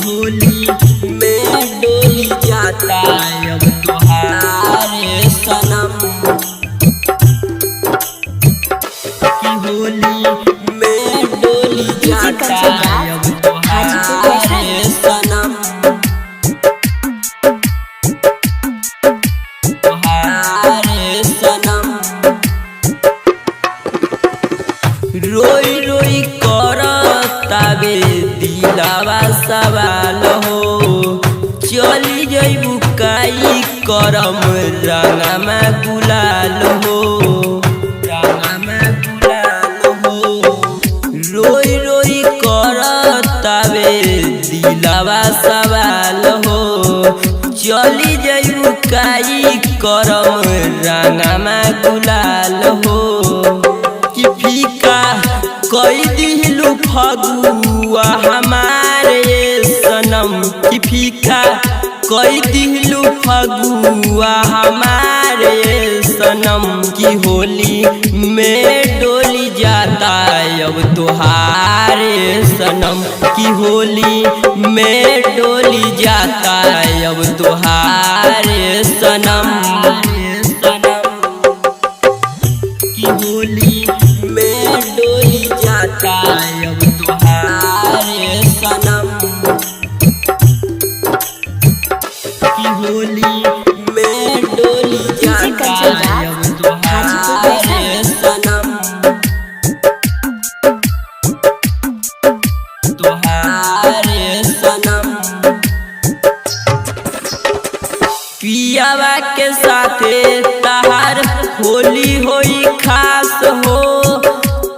होली में डोली जाता अब तुहारे सनम की होली में डोली जाता अब तुहारे सनम तुहारे सनम रोई रोई करतावे दिलावा सवाल हो चली जइबू काई करम रंगमा गुलाल हो रंगमा गुलाल हो रोई रोई करतावे दिलावा सवाल हो चली जइबू काई करम रंगमा गुलाल हो कि फीका कई दिलू फगुआ हमारे सनम कि फीका कई दिलू फगुआ हमारे सनम की होली में डोली जाता अब तुहारे सनम की होली में डोली जाता अब तुहारे सनम की होली में डोली जाता अब तुहारे सनम की होली में डोली जाता अब तुहारे सनम तुहारे सनम पियावा के साथे तहार होली होई खास हो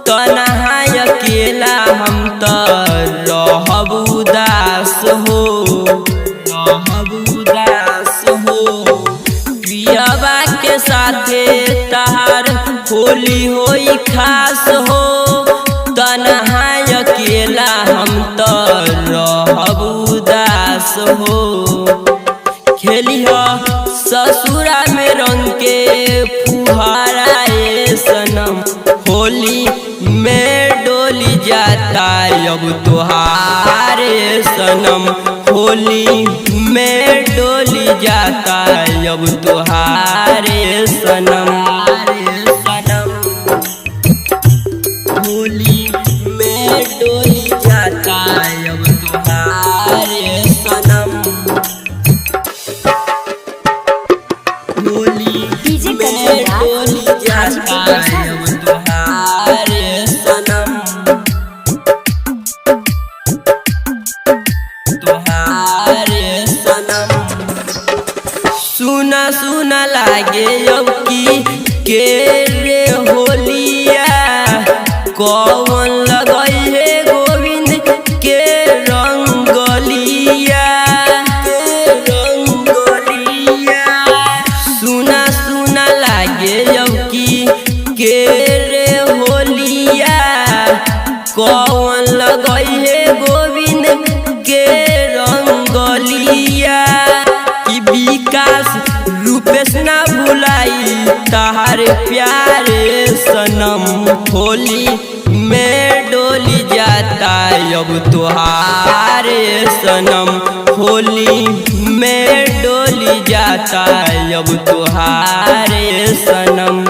तनहा अकेला हम तो रहब उदास हो रहब उदास हो पियावा के साथे तहार होली होई खास हो तनहा अकेला हम तो रहब उदास हो खेलिया ससुरा में रंग के फुहारा सनम होली में डोली जाता अब तुहारे सनम होली में डोली जाता अब तुहारे सनम होली में डोली जाता अब तुहारे सनम होली में डोली जाता अब तुहारे सनम तुहारे सनम सुना सुना लागे अब की के रे होलिया कौन लगई है गोविंद के रंगलिया सुना सुना लागे अब की के रे होलिया कौन लगई है गोविंद के रंगलिया कि विकास रूपेश ना भुलाई तहार प्यारे सनम होली में डोली जाता अब तुहारे सनम होली में डोली जाता अब तुहारे सनम।